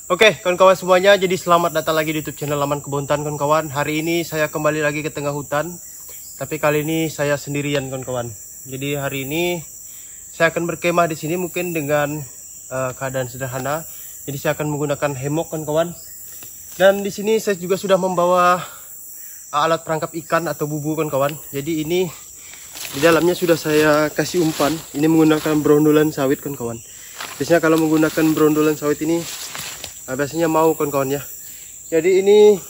Oke, kawan-kawan semuanya, jadi selamat datang lagi di YouTube channel Laman Kebontan, kawan-kawan. Hari ini saya kembali lagi ke tengah hutan, tapi kali ini saya sendirian, kawan-kawan. Jadi hari ini saya akan berkemah di sini mungkin dengan keadaan sederhana. Jadi saya akan menggunakan hemok, kawan-kawan. Dan di sini saya juga sudah membawa alat perangkap ikan atau bubu, kawan-kawan. Jadi ini di dalamnya sudah saya kasih umpan. Ini menggunakan brondolan sawit, kawan-kawan. Biasanya kalau menggunakan brondolan sawit ini biasanya mau, kawan-kawan ya. Jadi ini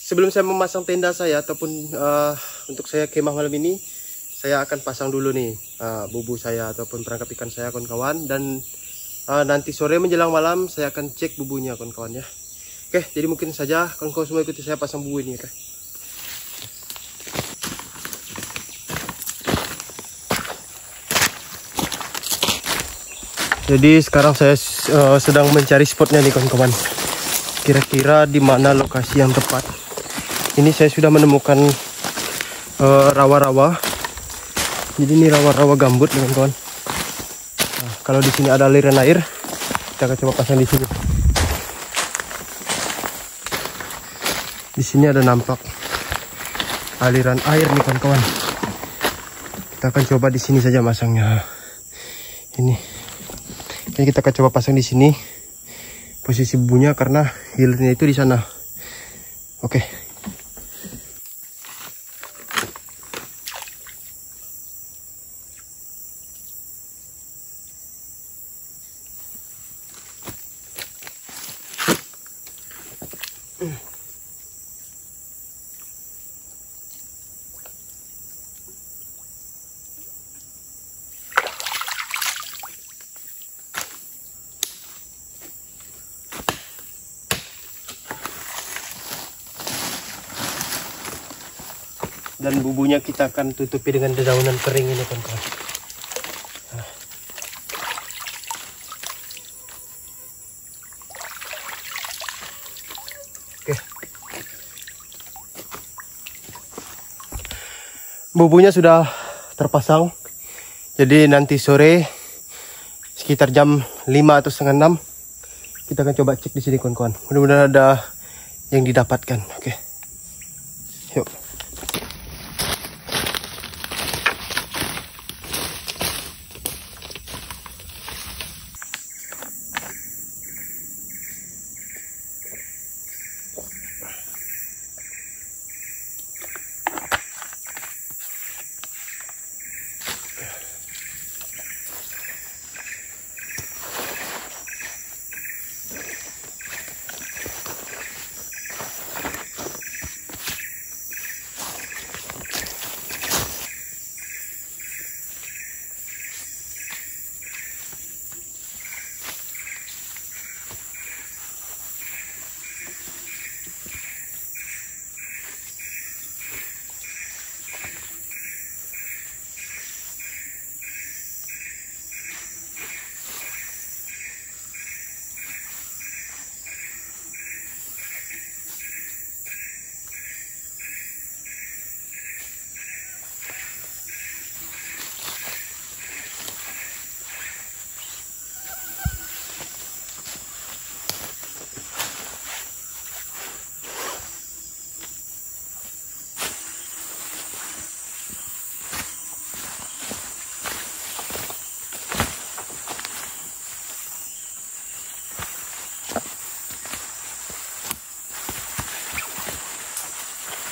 sebelum saya memasang tenda saya ataupun untuk saya kemah malam ini, saya akan pasang dulu nih bubu saya ataupun perangkap ikan saya, kawan-kawan. Dan nanti sore menjelang malam saya akan cek bubunya, kawan-kawan ya. Oke, jadi mungkin saja kawan-kawan semua ikuti saya pasang bubu ini, oke. Jadi sekarang saya sedang mencari spotnya nih, kawan-kawan. Kira-kira di mana lokasi yang tepat. Ini saya sudah menemukan rawa-rawa. Jadi ini rawa-rawa gambut, kawan-kawan. Nah, kalau di sini ada aliran air, kita akan coba pasang di sini. Di sini ada nampak aliran air nih, kawan-kawan. Kita akan coba di sini saja masangnya. Ini. Jadi kita akan coba pasang di sini posisi bubunya karena hilirnya itu di sana. Oke. Dan bubunya kita akan tutupi dengan dedaunan kering ini, kawan-kawan. Nah. Oke. Bubunya sudah terpasang. Jadi nanti sore sekitar jam 5 atau setengah 6 kita akan coba cek di sini, kawan-kawan. Mudah-mudahan ada yang didapatkan. Oke. Yuk.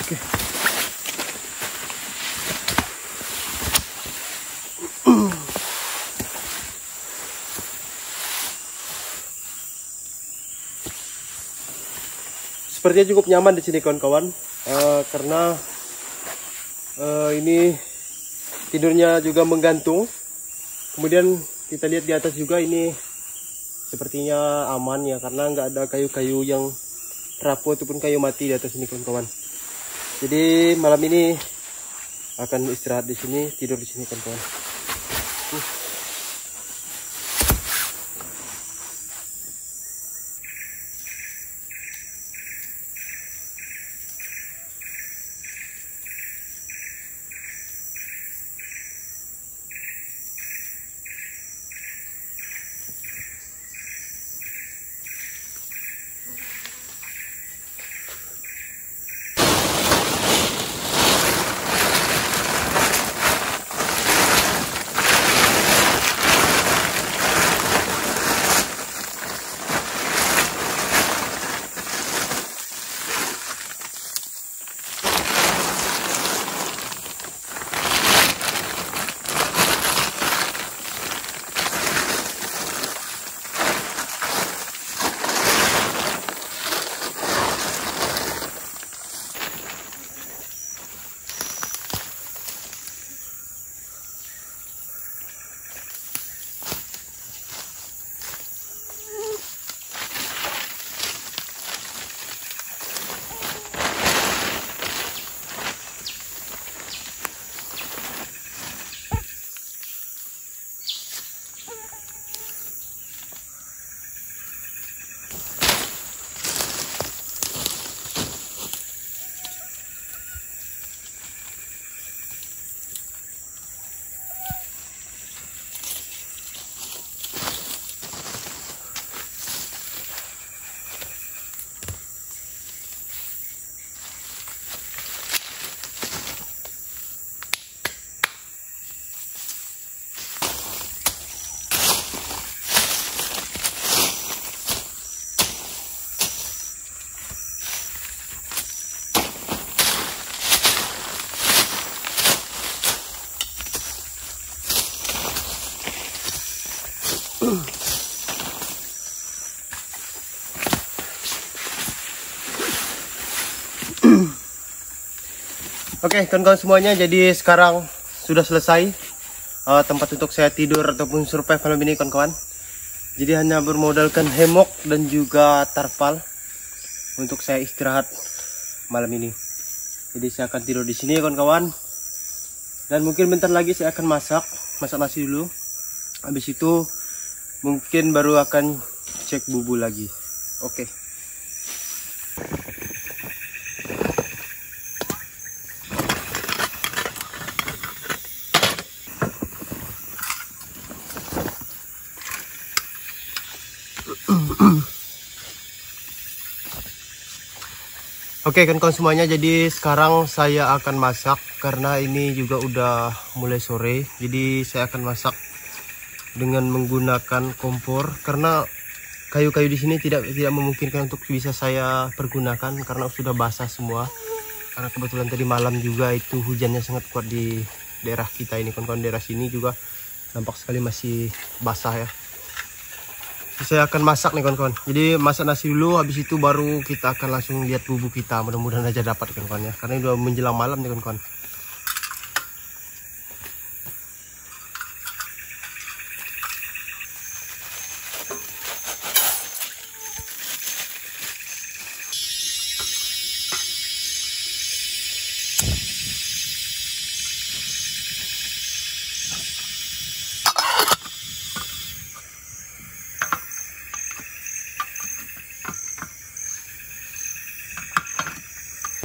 Oke. Sepertinya cukup nyaman di sini, kawan-kawan, karena ini tidurnya juga menggantung. Kemudian kita lihat di atas juga ini sepertinya aman ya, karena nggak ada kayu-kayu yang rapuh ataupun kayu mati di atas ini, kawan-kawan. Jadi malam ini akan istirahat di sini, tidur di sini, kawan-kawan. Oke, kawan-kawan semuanya, jadi sekarang sudah selesai tempat untuk saya tidur ataupun survive malam ini, kawan-kawan. Jadi hanya bermodalkan hemok dan juga tarpal untuk saya istirahat malam ini. Jadi saya akan tidur di sini, kawan-kawan. Dan mungkin bentar lagi saya akan masak nasi dulu. Habis itu mungkin baru akan cek bumbu lagi. Oke. Oke, kawan-kawan semuanya, jadi sekarang saya akan masak karena ini juga udah mulai sore. Jadi saya akan masak dengan menggunakan kompor karena kayu-kayu di sini tidak memungkinkan untuk bisa saya pergunakan karena sudah basah semua. Karena kebetulan tadi malam juga itu hujannya sangat kuat di daerah kita ini, kawan-kawan. Daerah sini juga nampak sekali masih basah ya. Saya akan masak nih, kawan-kawan. Jadi masak nasi dulu, habis itu baru kita akan langsung lihat bumbu kita. Mudah-mudahan aja dapat, kawan-kawan ya. Karena udah menjelang malam nih, kawan-kawan.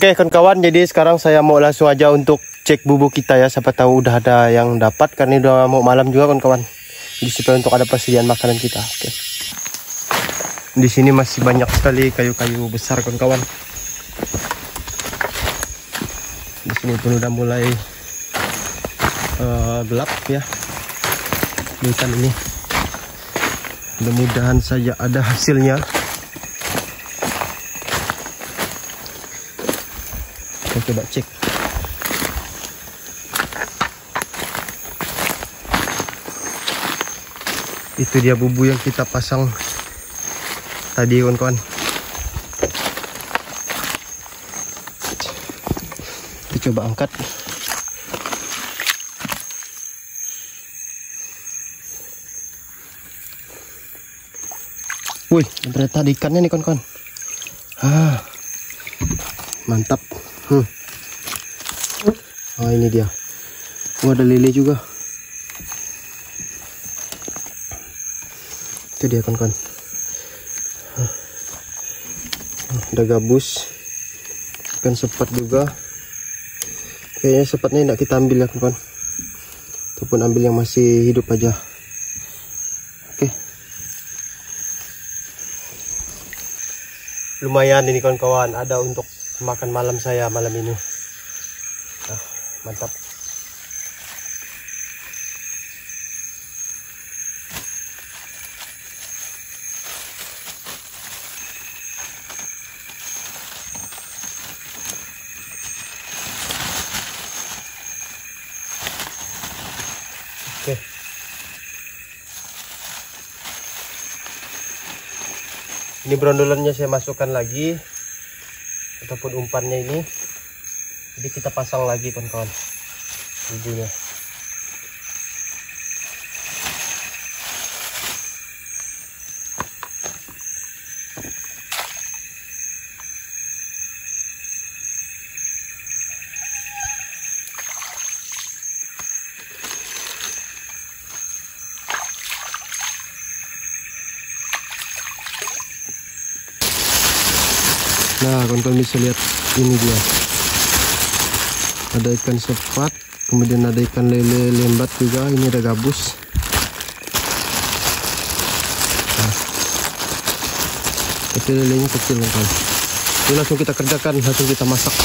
Oke, kawan-kawan, jadi sekarang saya mau langsung aja untuk cek bubuk kita ya. Siapa tahu udah ada yang dapat karena udah mau malam juga, kawan-kawan. Jadi supaya untuk ada persediaan makanan kita. Oke. Di sini masih banyak sekali kayu-kayu besar, kawan-kawan. Di sini pun udah mulai gelap ya. Di hutan ini. Mudah-mudahan saja ada hasilnya. Kita coba cek. Itu dia bumbu yang kita pasang tadi, kawan-kawan. Kita coba angkat. Wih, ternyata ada ikannya nih, kawan-kawan. Mantap. Oh, ini dia. Oh, ada lele juga. Itu dia, kawan-kawan. Ada gabus. Ikan sepat juga. Kayaknya sepatnya tidak kita ambil ya, kawan-kawan. Ataupun ambil yang masih hidup aja. Oke. Lumayan ini, kawan-kawan. Ada untuk makan malam saya malam ini. Mantap. Oke. Ini brondolannya saya masukkan lagi ataupun umpannya ini. Jadi kita pasang lagi, kawan-kawan, bumbunya. Nah, kawan-kawan bisa lihat, ini dia. Ada ikan sepat, kemudian ada ikan lele lembat juga. Ini ada gabus. Nah, tapi lelenya kecil, kawan. Ini langsung kita kerjakan, langsung kita masak.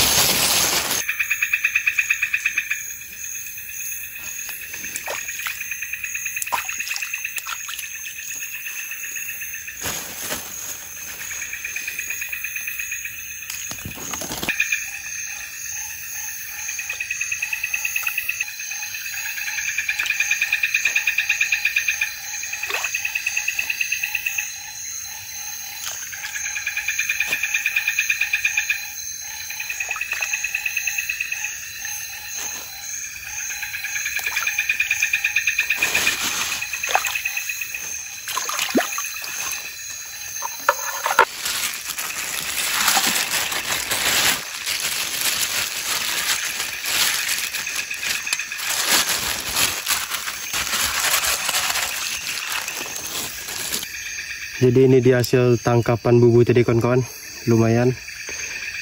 Jadi ini dia hasil tangkapan bubu tadi kawan-kawan. Lumayan.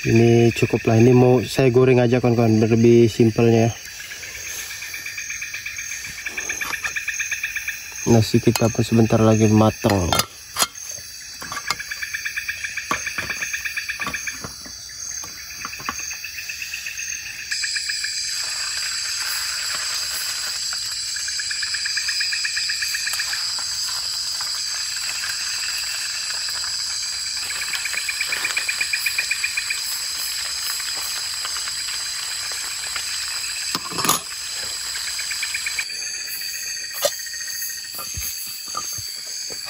Ini cukup lah. Ini mau saya goreng aja kawan-kawan, lebih simpelnya. Nasi kita pun sebentar lagi matang.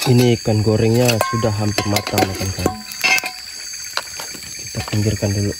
Ini ikan gorengnya sudah hampir matang kawan-kawan. Kita pinggirkan dulu.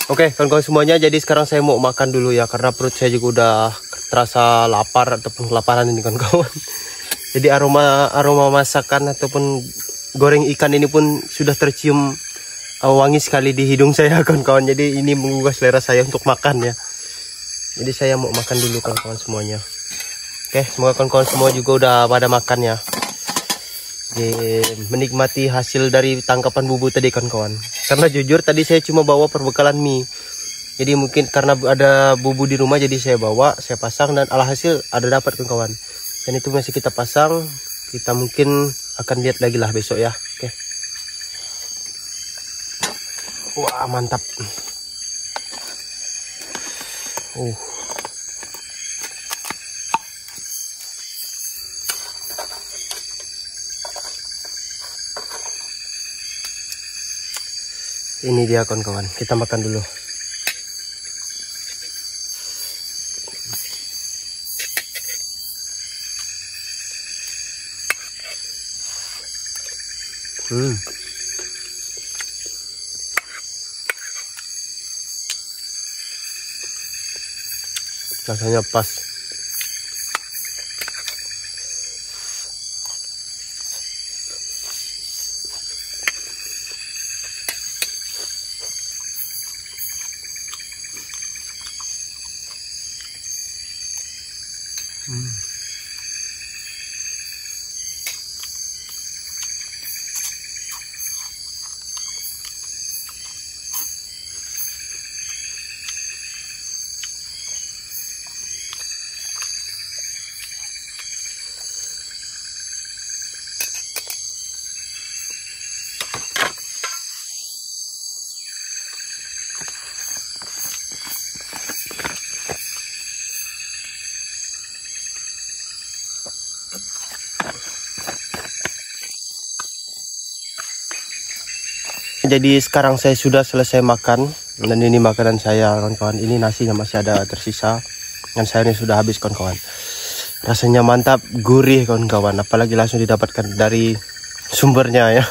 Oke kawan-kawan semuanya, jadi sekarang saya mau makan dulu ya, karena perut saya juga udah terasa lapar ataupun kelaparan ini kawan-kawan. Jadi aroma masakan ataupun goreng ikan ini pun sudah tercium wangi sekali di hidung saya kawan-kawan. Jadi ini menggugah selera saya untuk makan ya. Jadi saya mau makan dulu kawan-kawan semuanya. Oke, semoga kawan-kawan semua juga udah pada makan ya. Menikmati hasil dari tangkapan bubu tadi kawan-kawan. Karena jujur tadi saya cuma bawa perbekalan mie. Jadi mungkin karena ada bubu di rumah jadi saya bawa, saya pasang dan alhasil ada dapat kawan-kawan. Dan itu masih kita pasang, kita mungkin akan lihat lagi lah besok ya. Oke. Wah, mantap. Ini dia kawan-kawan, kita makan dulu. Rasanya pas. Jadi sekarang saya sudah selesai makan dan ini makanan saya kawan-kawan. Ini nasinya masih ada tersisa dan sayurnya sudah habis kawan-kawan. Rasanya mantap, gurih kawan-kawan, apalagi langsung didapatkan dari sumbernya ya.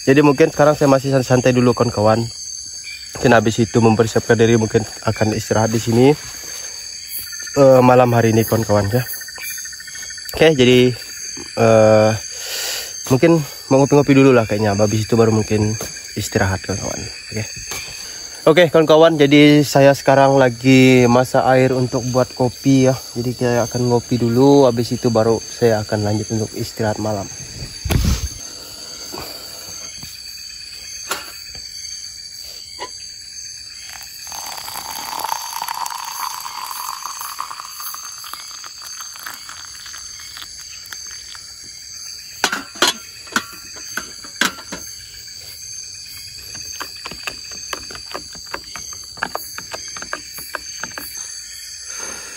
Jadi mungkin sekarang saya masih santai dulu kawan-kawan. Mungkin habis itu mempersiapkan diri, mungkin akan istirahat di sini malam hari ini kawan-kawan ya. Oke, jadi mungkin mau ngopi-ngopi dulu lah kayaknya. Habis itu baru mungkin istirahat kawan-kawan. Oke kawan-kawan, jadi saya sekarang lagi masak air untuk buat kopi ya. Jadi saya akan ngopi dulu, habis itu baru saya akan lanjut untuk istirahat malam.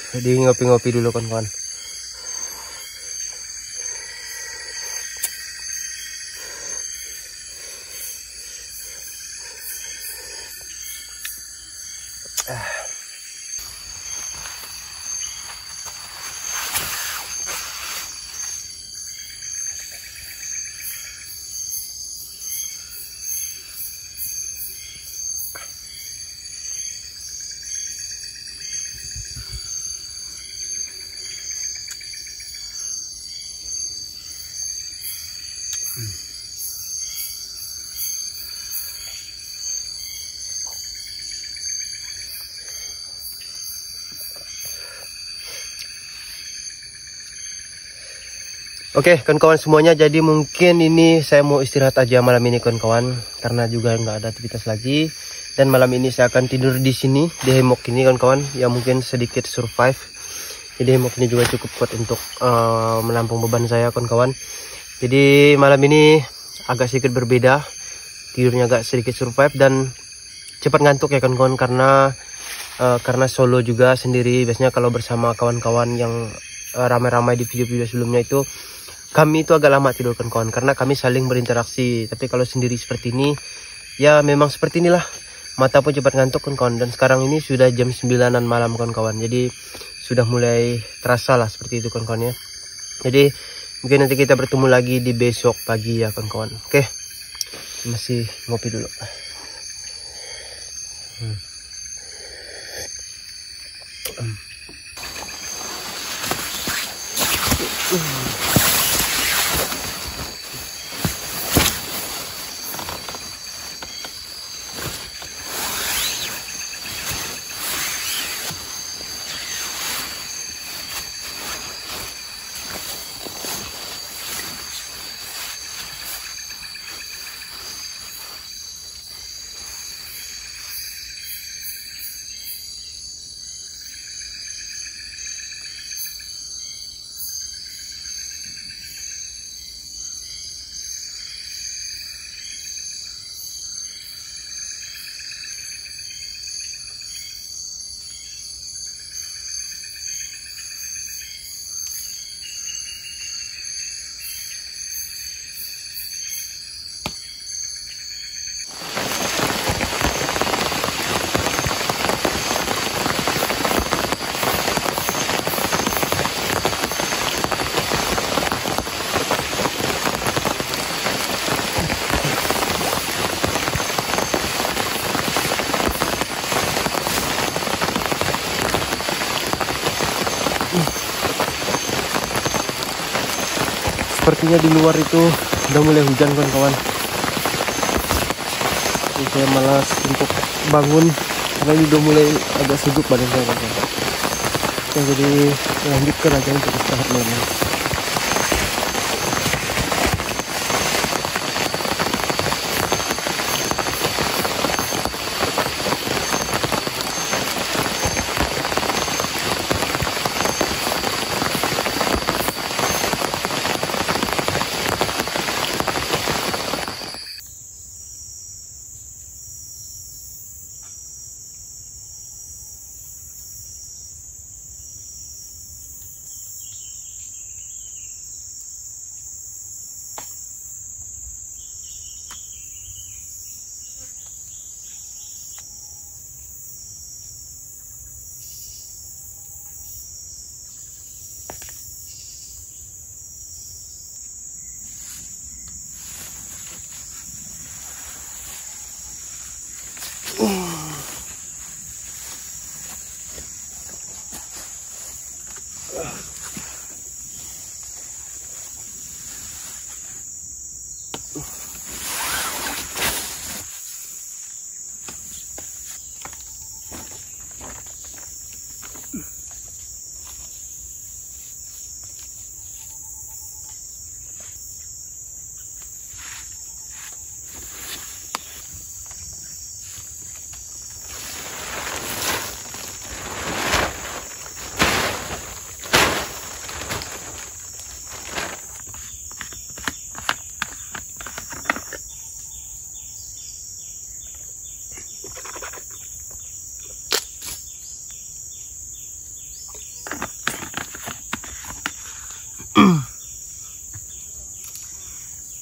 Jadi ngopi-ngopi dulu kawan-kawan. Oke kawan-kawan semuanya, jadi mungkin ini saya mau istirahat aja malam ini kawan-kawan, karena juga nggak ada aktivitas lagi. Dan malam ini saya akan tidur di sini, di hemok ini kawan-kawan, ya mungkin sedikit survive. Jadi hemok ini juga cukup kuat untuk menampung beban saya kawan-kawan. Jadi malam ini agak sedikit berbeda, tidurnya agak sedikit survive dan cepat ngantuk ya kawan-kawan, karena solo juga sendiri. Biasanya kalau bersama kawan-kawan yang ramai-ramai di video-video sebelumnya itu, kami itu agak lama tidur kawan-kawan, karena kami saling berinteraksi. Tapi kalau sendiri seperti ini, ya memang seperti inilah, mata pun cepat ngantuk kawan-kawan. Dan sekarang ini sudah jam 9-an malam kawan-kawan, jadi sudah mulai terasa lah seperti itu kawan-kawan ya. Jadi mungkin nanti kita bertemu lagi di besok pagi ya kawan-kawan. Oke, masih ngopi dulu. Sepertinya di luar itu udah mulai hujan kawan-kawan. Saya malas untuk bangun karena ini udah mulai agak sejuk badan saya kawan-kawan. Jadi lanjutkan aja untuk istirahat malam ini.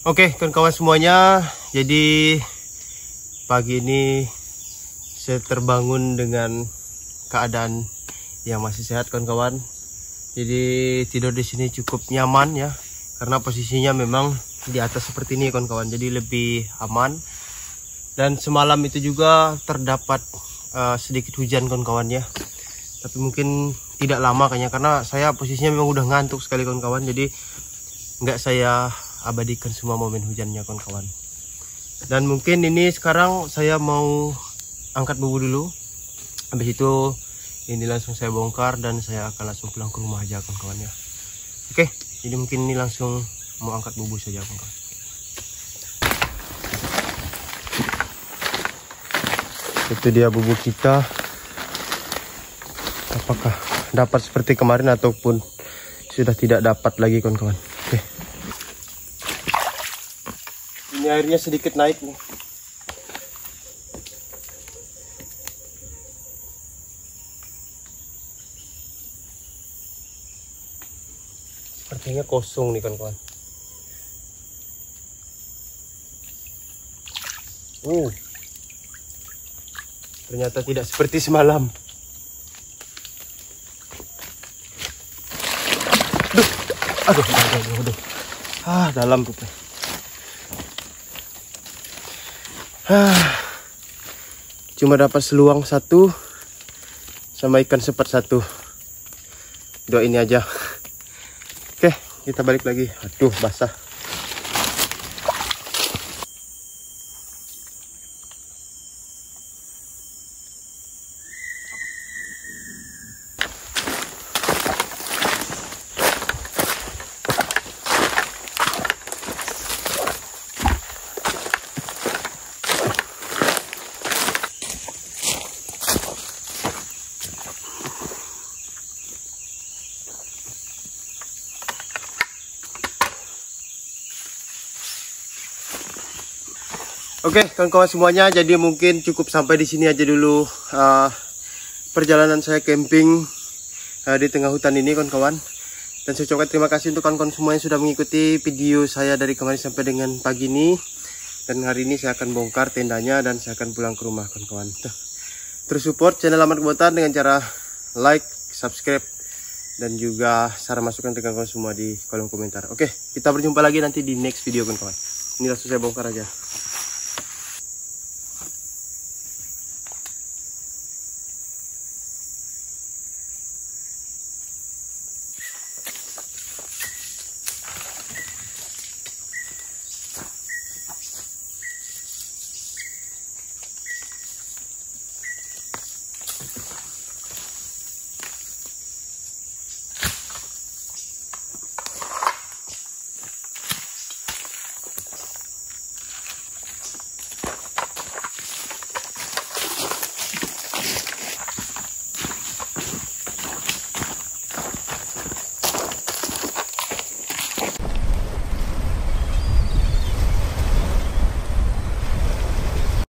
Oke, kawan-kawan semuanya, jadi pagi ini saya terbangun dengan keadaan yang masih sehat, kawan-kawan. Jadi tidur di sini cukup nyaman ya, karena posisinya memang di atas seperti ini, kawan-kawan. Jadi lebih aman. Dan semalam itu juga terdapat sedikit hujan, kawan-kawan ya. Tapi mungkin tidak lama kayaknya, karena saya posisinya memang udah ngantuk sekali, kawan-kawan. Jadi nggak saya abadikan semua momen hujannya, kawan-kawan. Dan mungkin ini sekarang saya mau angkat bubu dulu. Habis itu ini langsung saya bongkar dan saya akan langsung pulang ke rumah aja, kawan-kawan ya. Oke, jadi mungkin ini langsung mau angkat bubu saja, kawan-kawan. Itu dia bubu kita. Apakah dapat seperti kemarin ataupun sudah tidak dapat lagi, kawan-kawan. Oke. Ini airnya sedikit naik nih. Sepertinya kosong nih, kawan-kawan. Ternyata tidak seperti semalam. Aduh. Dalam rupanya. Cuma dapat seluang satu sama ikan sepat satu. Dua ini aja. Oke, kita balik lagi. Aduh, basah. Oke, kawan-kawan semuanya, jadi mungkin cukup sampai di sini aja dulu perjalanan saya camping di tengah hutan ini, kawan-kawan. Dan saya ucapkan terima kasih untuk kawan-kawan semua yang sudah mengikuti video saya dari kemarin sampai dengan pagi ini. Dan hari ini saya akan bongkar tendanya dan saya akan pulang ke rumah, kawan-kawan. Terus support channel Laman Kebontan dengan cara like, subscribe, dan juga saran masukan dari kawan-kawan semua di kolom komentar. Oke, kita berjumpa lagi nanti di next video, kawan-kawan. Ini langsung saya bongkar aja.